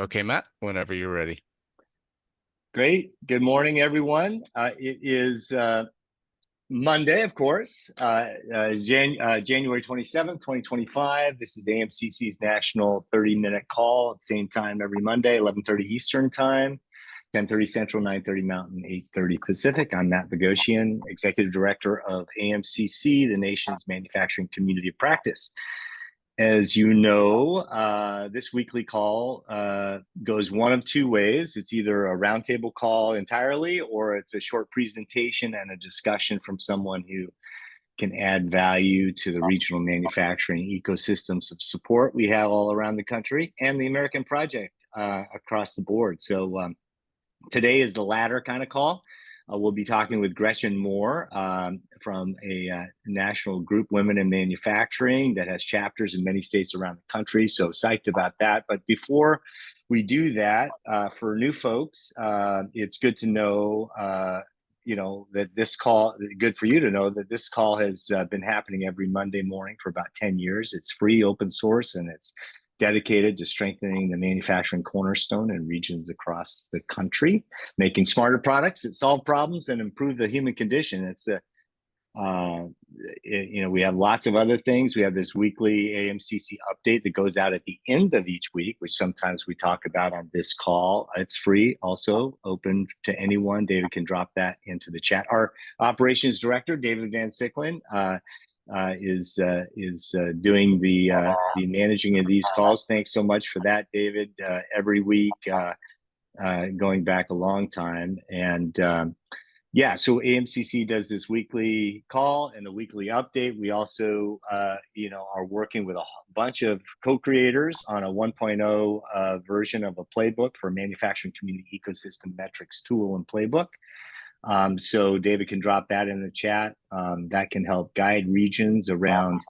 Okay, Matt, whenever you're ready. Great. Good morning, everyone. It is Monday, of course, January 27th, 2025. This is AMCC's national 30-minute call at the same time every Monday, 11:30 Eastern Time, 10:30 Central, 9:30 Mountain, 8:30 Pacific. I'm Matt Boghossian, Executive Director of AMCC, the nation's manufacturing community of practice. As you know, this weekly call goes one of two ways. It's either a roundtable call entirely, or it's a short presentation and a discussion from someone who can add value to the regional manufacturing ecosystems of support we have all around the country and the American project across the board. So today is the latter kind of call. We'll be talking with Gretchen Moore from a national group, Women in Manufacturing, that has chapters in many states around the country. So psyched about that. But before we do that, for new folks, it's good to know, that this call, good for you to know that this call has been happening every Monday morning for about 10 years. It's free, open source, and it's dedicated to strengthening the manufacturing cornerstone in regions across the country, making smarter products that solve problems and improve the human condition. We have lots of other things. We have this weekly AMCC update that goes out at the end of each week, which sometimes we talk about on this call. It's free, also open to anyone. David can drop that into the chat. Our operations director, David Van Sicklen, is doing the managing of these calls. Thanks so much for that, David. Every week, going back a long time, and so AMCC does this weekly call and the weekly update. We also, are working with a bunch of co-creators on a 1.0 version of a playbook for manufacturing community ecosystem metrics tool and playbook. So David can drop that in the chat. That can help guide regions around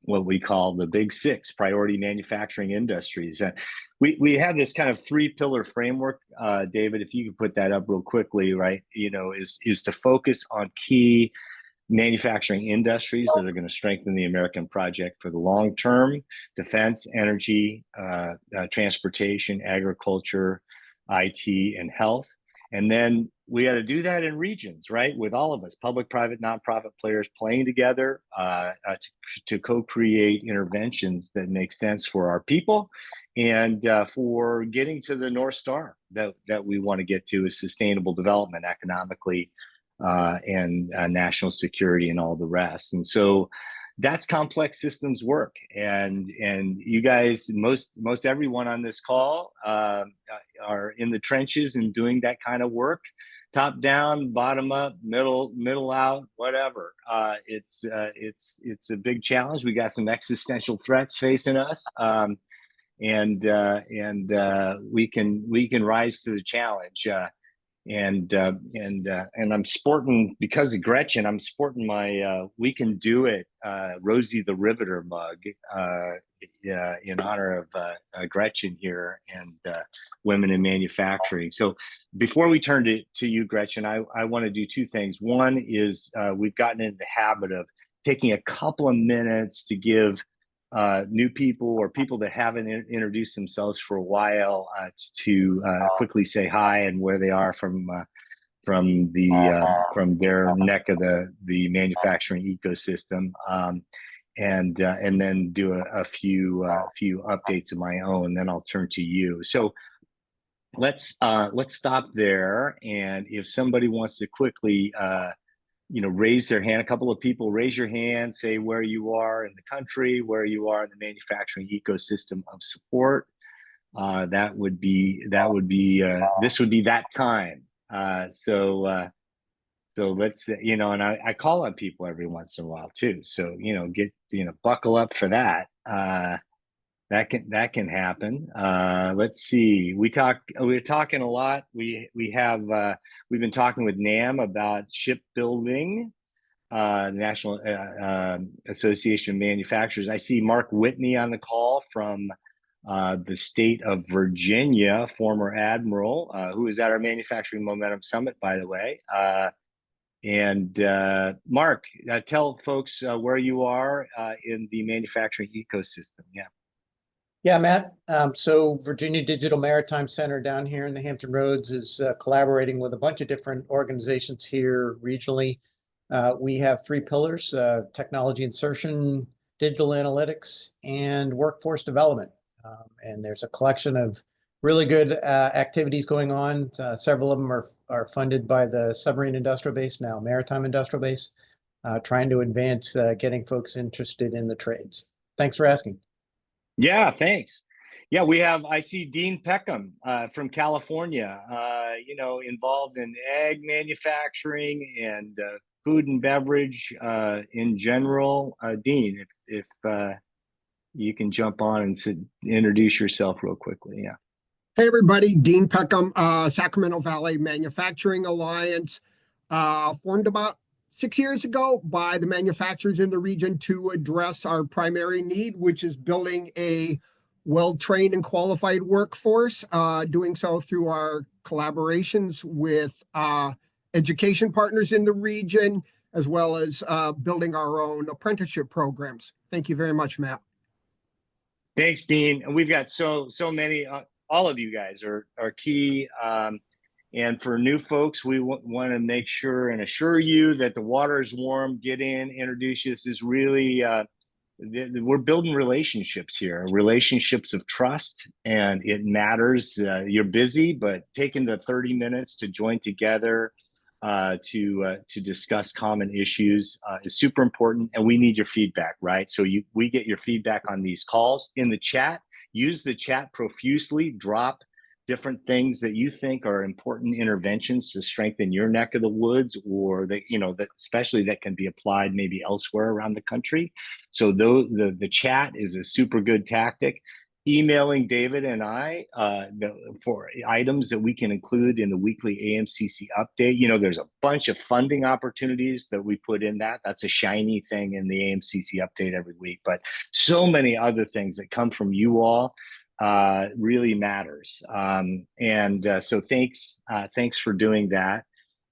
what we call the big six priority manufacturing industries. We have this kind of three-pillar framework. David, if you could put that up real quickly, right? Is to focus on key manufacturing industries that are going to strengthen the American project for the long term: defense, energy, transportation, agriculture, IT, and health. And then we got to do that in regions, right? With all of us, public, private, nonprofit players playing together to co-create interventions that make sense for our people and for getting to the North Star that we want to get to, is sustainable development economically and national security and all the rest. And so that's complex systems work, and you guys, most everyone on this call are in the trenches and doing that kind of work, top down, bottom up, middle out, whatever. It's a big challenge. We got some existential threats facing us, and we can rise to the challenge. And I'm sporting, because of Gretchen, I'm sporting my "We Can Do It" Rosie the Riveter mug in honor of Gretchen here and women in manufacturing. So before we turn to you, Gretchen, I want to do two things. One is we've gotten into the habit of taking a couple of minutes to give new people or people that haven't introduced themselves for a while to quickly say hi and where they are from their neck of the manufacturing ecosystem, and then do a few updates of my own. Then I'll turn to you. So let's stop there, and if somebody wants to quickly raise their hand. A couple of people, raise your hand, say where you are in the country, where you are in the manufacturing ecosystem of support. This would be that time. So let's, and I call on people every once in a while too. So, buckle up for that. That can happen. Let's see. We're talking a lot. We've been talking with NAM about shipbuilding, National Association of Manufacturers. I see Mark Whitney on the call from the state of Virginia, former admiral, who is at our Manufacturing Momentum Summit, by the way. And Mark, tell folks where you are in the manufacturing ecosystem. Yeah. Yeah, Matt. So Virginia Digital Maritime Center down here in the Hampton Roads is collaborating with a bunch of different organizations here regionally. We have three pillars: technology insertion, digital analytics, and workforce development. And there's a collection of really good activities going on. Several of them are funded by the Submarine Industrial Base, now Maritime Industrial Base, trying to advance getting folks interested in the trades. Thanks for asking. Yeah, thanks. Yeah, I see Dean Peckham from California, involved in ag manufacturing and food and beverage in general. Dean, if you can jump on and introduce yourself real quickly. Yeah. Hey everybody, Dean Peckham, Sacramento Valley Manufacturing Alliance, formed about 6 years ago by the manufacturers in the region to address our primary need, which is building a well-trained and qualified workforce, doing so through our collaborations with education partners in the region, as well as building our own apprenticeship programs. Thank you very much, Matt. Thanks, Dean. And we've got so many. All of you guys are key. And for new folks, we want to make sure and assure you that the water is warm. Get in, introduce you. This is really, we're building relationships here, relationships of trust, and it matters. You're busy, but taking the 30 minutes to join together to discuss common issues is super important, and we need your feedback, right? So we get your feedback on these calls in the chat. Use the chat profusely. Drop different things that you think are important interventions to strengthen your neck of the woods, or that that especially that can be applied maybe elsewhere around the country. So the chat is a super good tactic. Emailing David and I for items that we can include in the weekly AMCC update. There's a bunch of funding opportunities that we put in that. That's a shiny thing in the AMCC update every week. But so many other things that come from you all really matters. So thanks for doing that.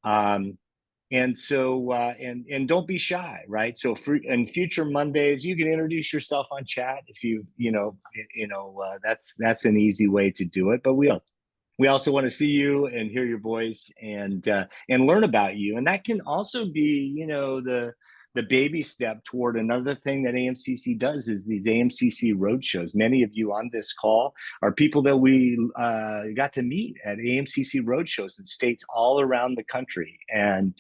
And don't be shy, right? So in future Mondays, you can introduce yourself on chat if that's an easy way to do it. But we also want to see you and hear your voice and learn about you. And that can also be, the baby step toward another thing that AMCC does is these AMCC roadshows. Many of you on this call are people that we got to meet at AMCC roadshows in states all around the country. And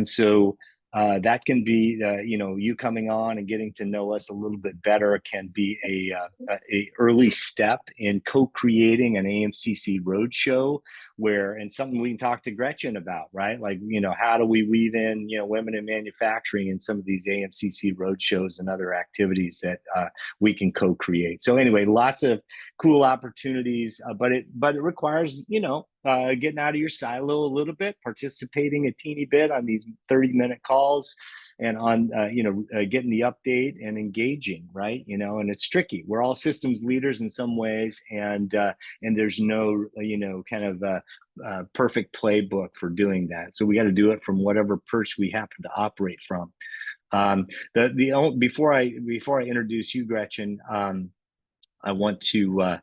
so that can be, you coming on and getting to know us a little bit better can be a early step in co-creating an AMCC roadshow and something we can talk to Gretchen about, right? Like, how do we weave in, women in manufacturing in some of these AMCC roadshows and other activities that we can co-create. So anyway, lots of cool opportunities, but it requires, getting out of your silo a little bit, participating a teeny bit on these 30-minute calls and on, getting the update and engaging, right? And it's tricky. We're all systems leaders in some ways, and there's no, kind of perfect playbook for doing that. So we got to do it from whatever perch we happen to operate from. Before I introduce you, Gretchen, I want to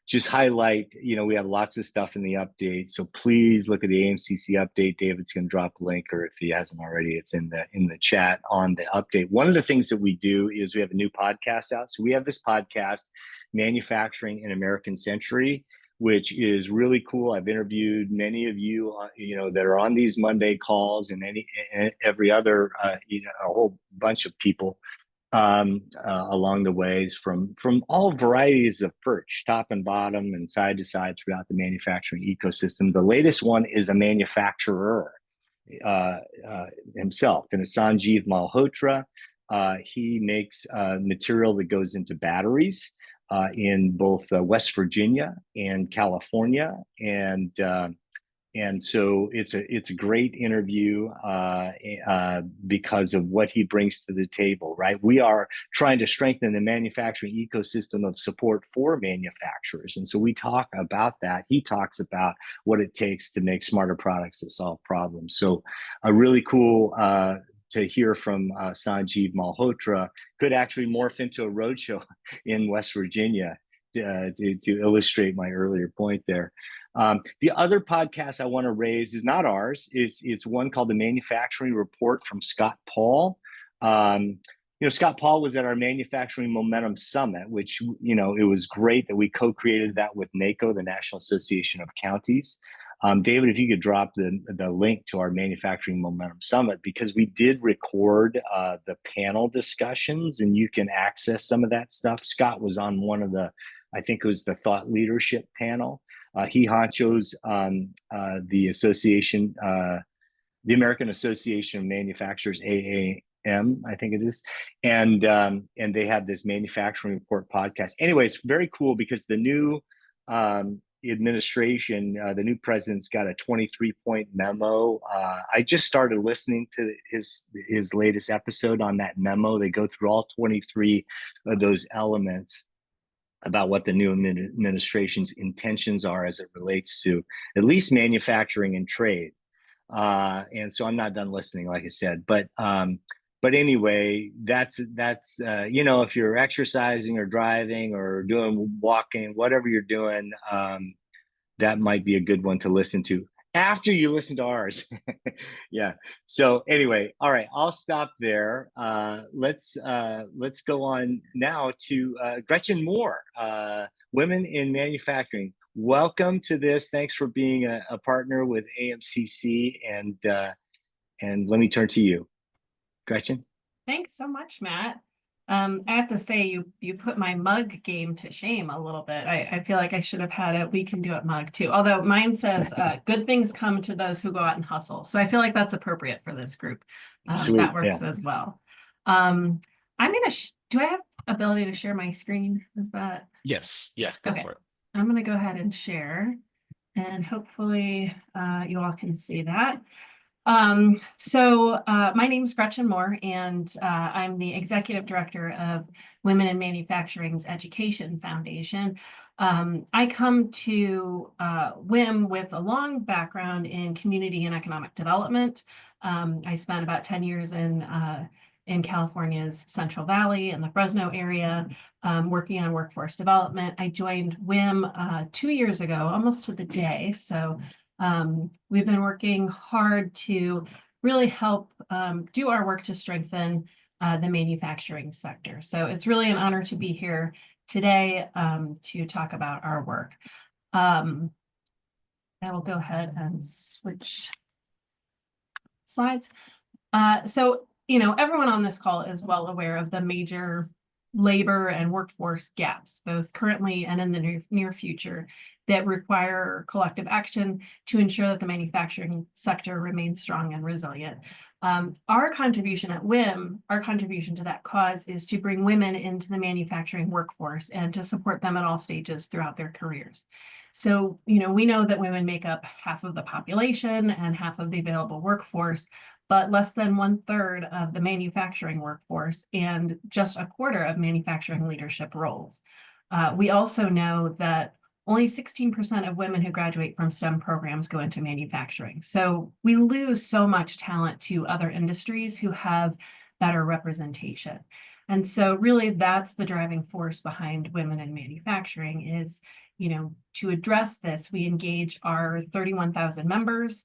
just highlight, we have lots of stuff in the update. So please look at the AMCC update. David's going to drop a link, or if he hasn't already, it's in the chat on the update. One of the things that we do is we have a new podcast out. So we have this podcast, Manufacturing in American Century, which is really cool. I've interviewed many of you, that are on these Monday calls, and every other, a whole bunch of people along the ways from all varieties of perch, top and bottom and side to side throughout the manufacturing ecosystem. The latest one is a manufacturer himself, and it's Sanjeev Malhotra. He makes material that goes into batteries in both West Virginia and California, and so it's a great interview because of what he brings to the table, right? We are trying to strengthen the manufacturing ecosystem of support for manufacturers. And so we talk about that. He talks about what it takes to make smarter products that solve problems. So really cool to hear from Sanjeev Malhotra. Could actually morph into a roadshow in West Virginia to illustrate my earlier point there. The other podcast I want to raise is not ours. It's one called The Manufacturing Report from Scott Paul. Scott Paul was at our Manufacturing Momentum Summit, which, it was great that we co-created that with NACO, the National Association of Counties. David, if you could drop the link to our Manufacturing Momentum Summit, because we did record the panel discussions and you can access some of that stuff. Scott was on one of I think it was the thought leadership panel. He honchos the association, the American Association of Manufacturers, AAM, I think it is. And they have this Manufacturing Report podcast. Anyway, it's very cool because the new administration, the new president's got a 23-point memo. I just started listening to his latest episode on that memo. They go through all 23 of those elements about what the new administration's intentions are as it relates to at least manufacturing and trade. And so I'm not done listening, like I said, but anyway, that's if you're exercising or driving or doing walking, whatever you're doing, that might be a good one to listen to after you listen to ours. Yeah. So anyway, all right, I'll stop there. Let's go on now to Gretchen Moore, Women in Manufacturing. Welcome to this. Thanks for being a partner with AMCC, and let me turn to you, Gretchen. Thanks so much, Matt. I have to say you put my mug game to shame a little bit. I feel like I should have had a "We Can Do It" mug too. Although mine says "Good things come to those who go out and hustle." So I feel like that's appropriate for this group. Sweet, that works as well. I'm gonna. Do I have ability to share my screen? Is that? Yes. Yeah. Go Okay. for it. I'm gonna go ahead and share, and hopefully you all can see that. My name is Gretchen Moore, and I'm the Executive Director of Women in Manufacturing's Education Foundation. I come to WIM with a long background in community and economic development. I spent about 10 years in California's Central Valley and the Fresno area, working on workforce development. I joined WIM 2 years ago, almost to the day. So we've been working hard to really help do our work to strengthen the manufacturing sector. So it's really an honor to be here today to talk about our work. I will go ahead and switch slides. Everyone on this call is well aware of the major labor and workforce gaps, both currently and in the near future, that require collective action to ensure that the manufacturing sector remains strong and resilient. Our contribution at WIM, our contribution to that cause, is to bring women into the manufacturing workforce and to support them at all stages throughout their careers. So, we know that women make up half of the population and half of the available workforce, but less than 1/3 of the manufacturing workforce and just 1/4 of manufacturing leadership roles. We also know that only 16% of women who graduate from STEM programs go into manufacturing. So we lose so much talent to other industries who have better representation. And so really that's the driving force behind Women in Manufacturing is, to address this, we engage our 31,000 members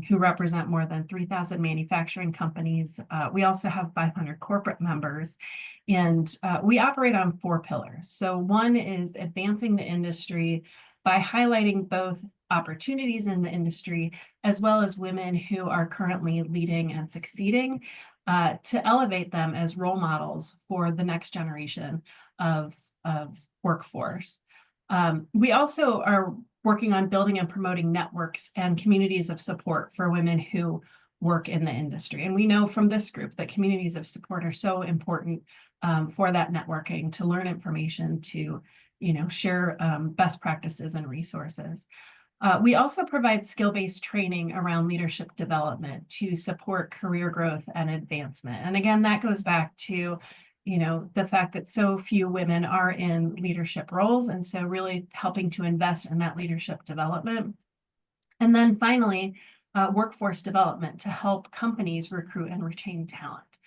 who represent more than 3,000 manufacturing companies. We also have 500 corporate members, and we operate on 4 pillars. So one is advancing the industry by highlighting both opportunities in the industry as well as women who are currently leading and succeeding, to elevate them as role models for the next generation of workforce. We also are working on building and promoting networks and communities of support for women who work in the industry. And we know from this group that communities of support are so important for that networking, to learn information, to share best practices and resources. We also provide skill-based training around leadership development to support career growth and advancement. And again, that goes back to the fact that so few women are in leadership roles, and so really helping to invest in that leadership development. And then finally, workforce development to help companies recruit and retain talent.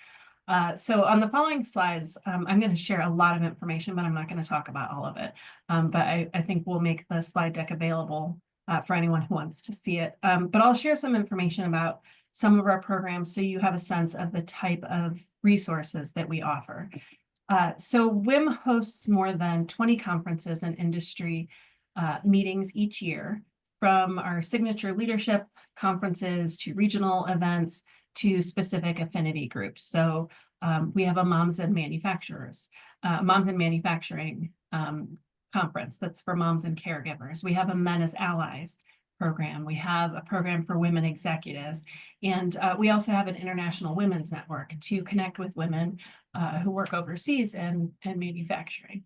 So on the following slides, I'm going to share a lot of information, but I'm not going to talk about all of it. But I think we'll make the slide deck available for anyone who wants to see it. But I'll share some information about some of our programs so you have a sense of the type of resources that we offer. So WIM hosts more than 20 conferences and industry meetings each year, from our signature leadership conferences to regional events to specific affinity groups. So we have a Moms and Manufacturing conference that's for moms and caregivers. We have a Men as Allies program. We have a program for women executives. And we also have an International Women's Network to connect with women who work overseas and manufacturing.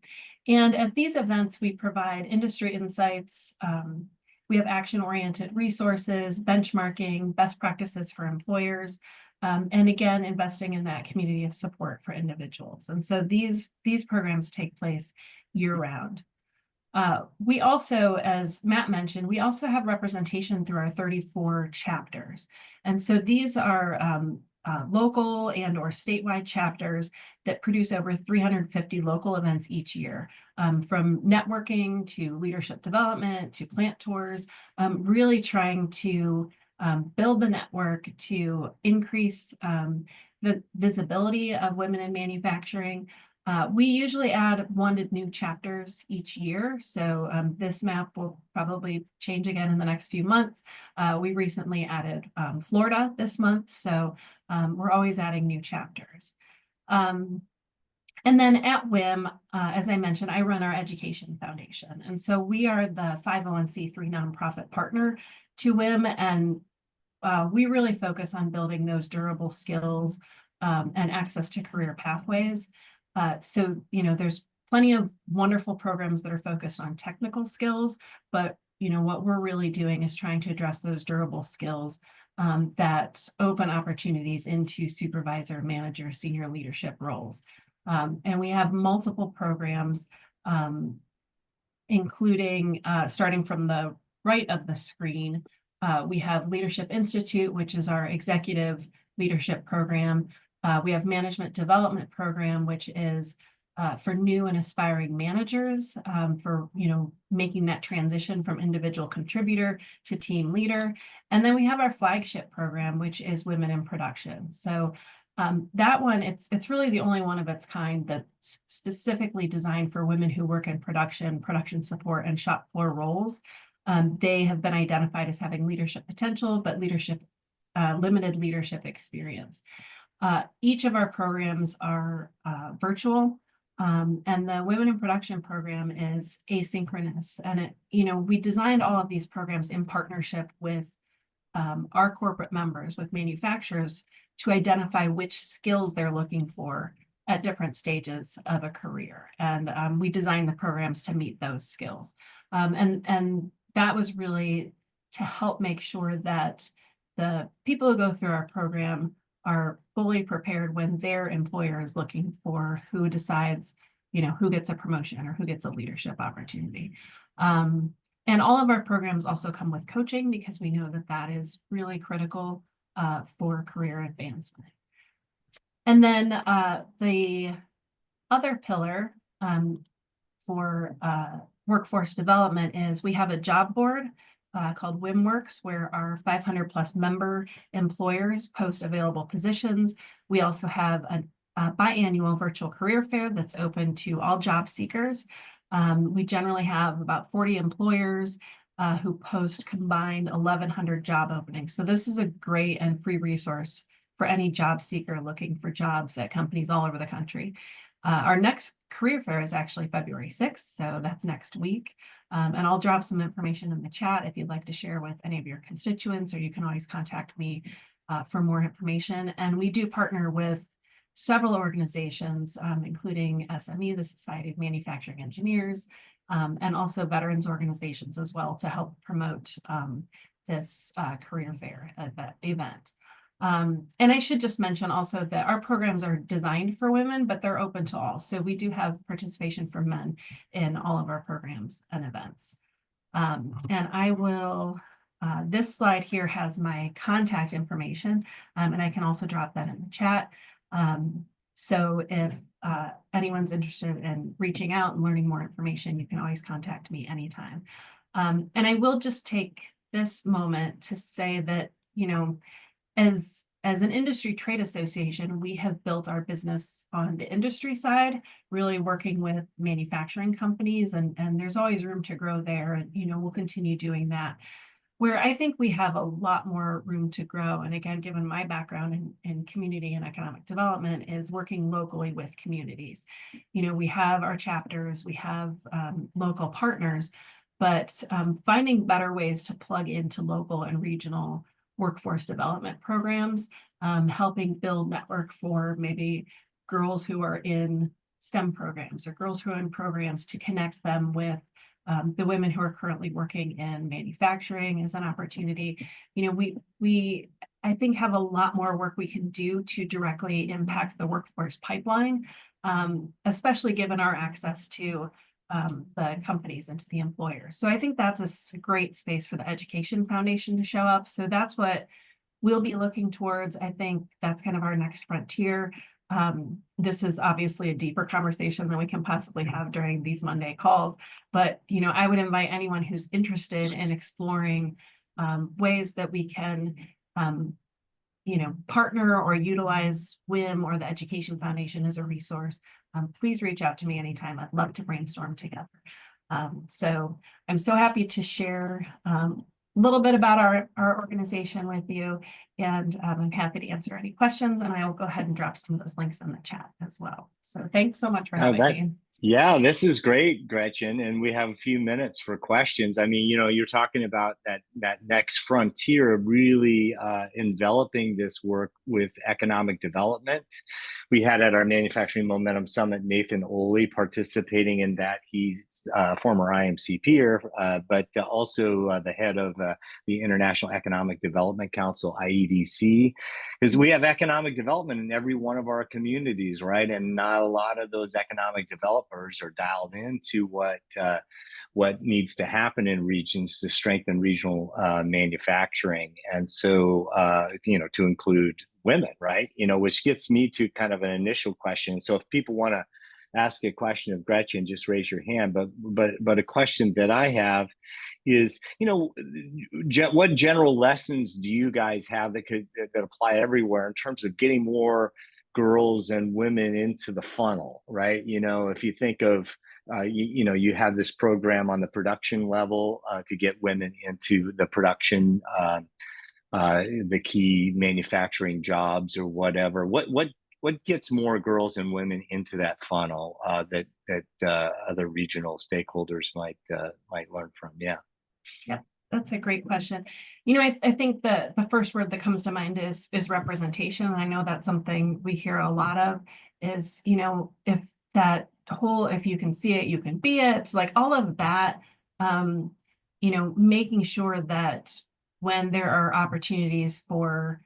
And at these events, we provide industry insights. We have action-oriented resources, benchmarking, best practices for employers, and again, investing in that community of support for individuals. And so these programs take place year-round. We also, as Matt mentioned, we also have representation through our 34 chapters. And so these are local and or statewide chapters that produce over 350 local events each year, from networking to leadership development to plant tours, really trying to build the network to increase the visibility of women in manufacturing. We usually add 1 new chapters each year. So this map will probably change again in the next few months. We recently added Florida this month. So we're always adding new chapters. And then at WIM, as I mentioned, I run our education foundation. And so we are the 501c3 nonprofit partner to WIM. And we really focus on building those durable skills and access to career pathways. So, there's plenty of wonderful programs that are focused on technical skills, but, what we're really doing is trying to address those durable skills that open opportunities into supervisor, manager, senior leadership roles. And we have multiple programs, including starting from the right of the screen. We have Leadership Institute, which is our executive leadership program. We have Management Development Program, which is for new and aspiring managers, for making that transition from individual contributor to team leader. And then we have our flagship program, which is Women in Production. So that one, it's really the only one of its kind that's specifically designed for women who work in production support, and shop floor roles. They have been identified as having leadership potential, but limited leadership experience. Each of our programs are virtual, and the Women in Production program is asynchronous. And we designed all of these programs in partnership with our corporate members, with manufacturers, to identify which skills they're looking for at different stages of a career. And we designed the programs to meet those skills. And that was really to help make sure that the people who go through our program are fully prepared when their employer is looking for who decides, who gets a promotion or who gets a leadership opportunity. And all of our programs also come with coaching, because we know that that is really critical for career advancement. And then the other pillar for workforce development is we have a job board called WIMWorks, where our 500+ member employers post available positions. We also have a biannual virtual career fair that's open to all job seekers. We generally have about 40 employers who post combined 1,100 job openings. So this is a great and free resource for any job seeker looking for jobs at companies all over the country. Our next career fair is actually February 6th, so that's next week. And I'll drop some information in the chat if you'd like to share with any of your constituents, or you can always contact me for more information. And we do partner with several organizations, including SME, the Society of Manufacturing Engineers, and also veterans organizations as well, to help promote this career fair event. And I should just mention also that our programs are designed for women, but they're open to all. So we do have participation for men in all of our programs and events. And I will, this slide here has my contact information, and I can also drop that in the chat. So if anyone's interested in reaching out and learning more information, you can always contact me anytime. And I will just take this moment to say that, you know, as an industry trade association, we have built our business on the industry side, really working with manufacturing companies, and there's always room to grow there. And, you know, we'll continue doing that. Where I think we have a lot more room to grow, and again, given my background in community and economic development, is working locally with communities. You know, we have our chapters, we have local partners, but finding better ways to plug into local and regional workforce development programs, helping build network for maybe girls who are in STEM programs or girls who are in programs to connect them with the women who are currently working in manufacturing is an opportunity. You know, we I think have a lot more work we can do to directly impact the workforce pipeline, especially given our access to the companies and to the employers. So I think that's a great space for the Education Foundation to show up. So that's what we'll be looking towards. I think that's kind of our next frontier. This is obviously a deeper conversation than we can possibly have during these Monday calls, but you know, I would invite anyone who's interested in exploring ways that we can you know, partner or utilize WIM or the Education Foundation as a resource. Please reach out to me anytime. I'd love to brainstorm together. So I'm so happy to share a little bit about our organization with you, and I'm happy to answer any questions, and I will go ahead and drop some of those links in the chat as well. So thanks so much for having me. Yeah, this is great, Gretchen, and we have a few minutes for questions. I mean, you know, you're talking about that next frontier of really enveloping this work with economic development. We had at our Manufacturing Momentum Summit, Nathan Oley participating in that. He's a former IMC peer, but also the head of the International Economic Development Council, IEDC, because we have economic development in every one of our communities, right? And not a lot of those economic developers are dialed into what needs to happen in regions to strengthen regional manufacturing, and so you know, to include women, right? You know, which gets me to kind of an initial question. So if people want to ask a question of Gretchen, just raise your hand. But a question that I have is, you know, what general lessons do you guys have that apply everywhere in terms of getting more girls and women into the funnel, right? You know, if you think of, you know, you have this program on the production level to get women into the production, the key manufacturing jobs or whatever. What gets more girls and women into that funnel that other regional stakeholders might learn from? Yeah. Yeah, that's a great question. You know, I think the first word that comes to mind is representation. And I know that's something we hear a lot of is, you know, if you can see it, you can be it, like all of that, you know, making sure that when there are opportunities for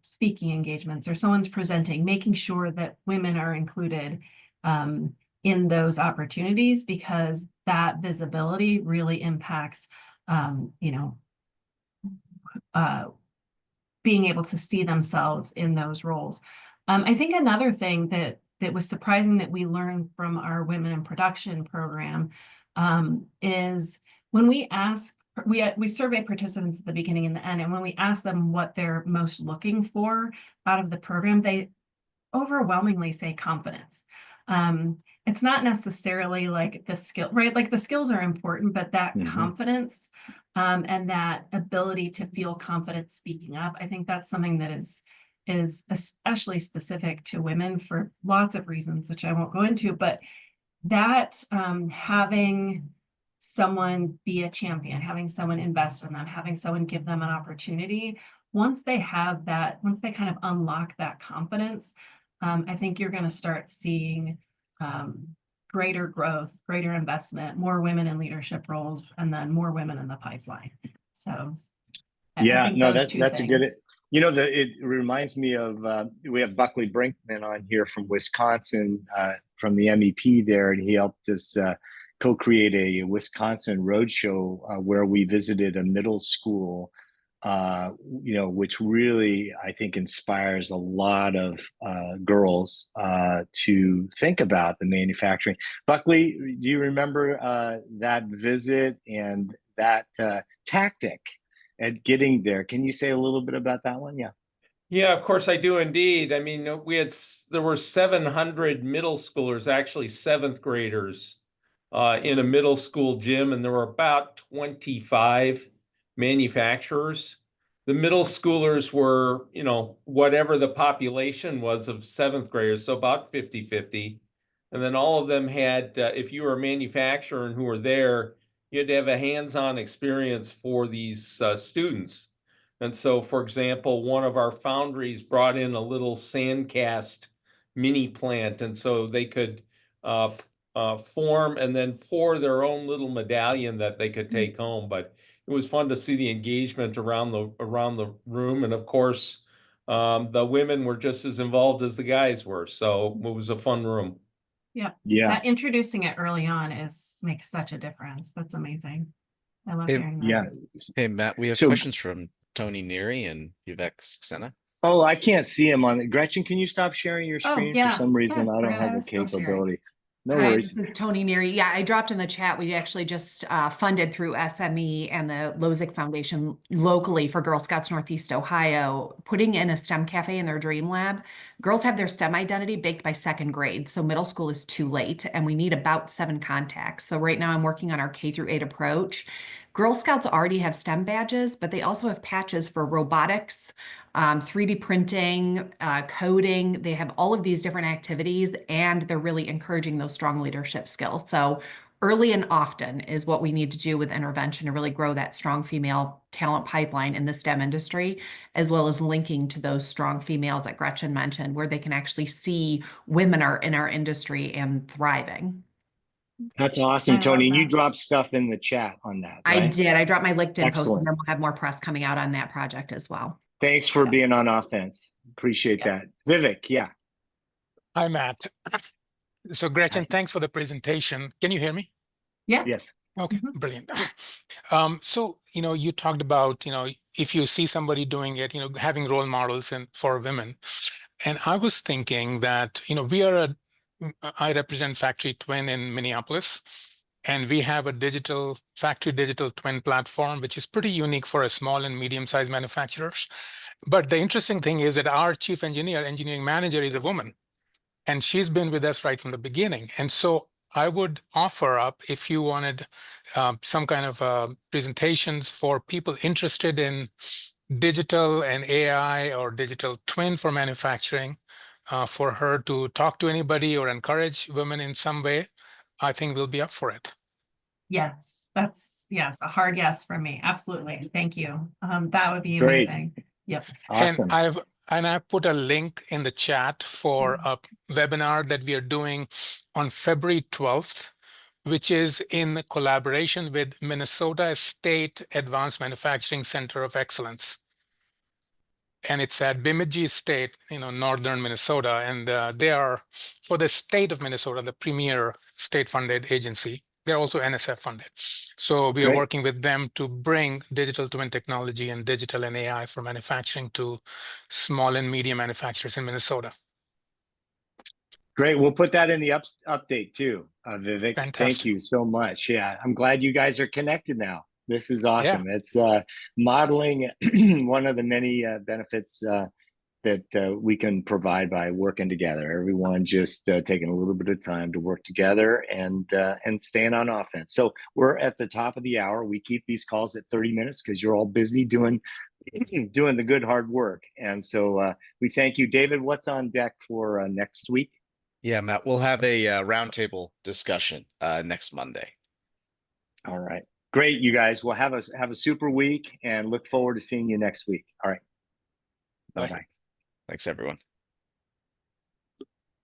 speaking engagements or someone's presenting, making sure that women are included in those opportunities, because that visibility really impacts you know, being able to see themselves in those roles. I think another thing that was surprising that we learned from our Women in Production program is when we ask, we survey participants at the beginning and the end, and when we ask them what they're most looking for out of the program, they overwhelmingly say confidence. It's not necessarily like the skill, right? Like the skills are important, but that confidence and that ability to feel confident speaking up, I think that's something that is especially specific to women for lots of reasons, which I won't go into, but that having someone be a champion, having someone invest in them, having someone give them an opportunity, once they have that, once they kind of unlock that confidence, I think you're going to start seeing greater growth, greater investment, more women in leadership roles, and then more women in the pipeline. So yeah, no, that's a good, you know, it reminds me of, we have Buckley Brinkman on here from Wisconsin, from the MEP there, and he helped us co-create a Wisconsin roadshow where we visited a middle school which really, I think, inspires a lot of girls to think about the manufacturing. Buckley, do you remember that visit and that tactic at getting there? Can you say a little bit about that one? Yeah. Yeah, of course I do indeed. I mean, there were 700 middle schoolers, actually seventh graders, in a middle school gym, and there were about 25 manufacturers. The middle schoolers were, whatever the population was of seventh graders, so about 50-50. And then all of them had, if you were a manufacturer and who were there, you had to have a hands-on experience for these students. And so, for example, one of our foundries brought in a little sand cast mini plant, and so they could form and then pour their own little medallion that they could take home. But it was fun to see the engagement around the room, and of course, the women were just as involved as the guys were. So it was a fun room. Yeah. Yeah. Introducing it early on makes such a difference. That's amazing. I love hearing that. Yeah. Hey, Matt, we have So- questions from Tony Neary and Vivek Saxena. Oh, I can't see him on it. Gretchen, can you stop sharing your Oh, screen? yeah. For some reason, Yeah, I don't forgot I have the was still sharing. capability. No Hi, worries. this is Tony Neary. Yeah, I dropped in the chat. We actually just funded through SME and the Lozic Foundation locally for Girl Scouts Northeast Ohio, putting in a STEM cafe in their dream lab. Girls have their STEM identity baked by second grade, so middle school is too late, and we need about 7 contacts. So right now I'm working on our K-8 approach. Girl Scouts already have STEM badges, but they also have patches for robotics, 3D printing, coding. They have all of these different activities, and they're really encouraging those strong leadership skills. So early and often is what we need to do with intervention to really grow that strong female talent pipeline in the STEM industry, as well as linking to those strong females that Gretchen mentioned, where they can actually see women are in our industry and thriving. That's I awesome, love Tony. And you that. dropped stuff in the chat on that, I right? did. I dropped my LinkedIn post, Excellent. and then we'll have more press coming out on that project as well. Thanks for Yeah. being on offense. Appreciate Yeah. that. Vivek, yeah. Hi, Matt. So Gretchen, Hi. thanks for the presentation. Can you hear me? Yeah. Yes. Okay, brilliant. So, you talked about, if you see somebody doing it, having role models and for women. And I was thinking that, I represent Factory Twin in Minneapolis, and we have a factory digital twin platform, which is pretty unique for a small and medium-sized manufacturers. But the interesting thing is that our chief engineering manager is a woman, and she's been with us right from the beginning. And so I would offer up, if you wanted some kind of presentations for people interested in digital and AI or digital twin for manufacturing, for her to talk to anybody or encourage women in some way, I think we'll be up for it. Yes, yes, a hard yes from me. Absolutely. Thank you. That would be Great. amazing. Yep. Awesome. And I put a link in the chat for a webinar that we are doing on February 12th, which is in collaboration with Minnesota State Advanced Manufacturing Center of Excellence. And it's at Bemidji State, northern Minnesota. And they are, for the state of Minnesota, the premier state-funded agency. They're also NSF funded. So we are Great. working with them to bring digital twin technology and digital and AI for manufacturing to small and medium manufacturers in Minnesota. Great. We'll put that in the update too, Vivek. Thank Fantastic. you so much. Yeah, I'm glad you guys are connected now. This is awesome. It's modeling one of the many benefits that we can provide by working together. Everyone just taking a little bit of time to work together and staying on offense. So we're at the top of the hour. We keep these calls at 30 minutes because you're all busy doing the good hard work. And so we thank you. David, what's on deck for next week? Yeah, Matt, we'll have a roundtable discussion next Monday. All right. Great, you guys. We'll have a super week and look forward to seeing you next week. All right. Bye-bye. Thanks, everyone.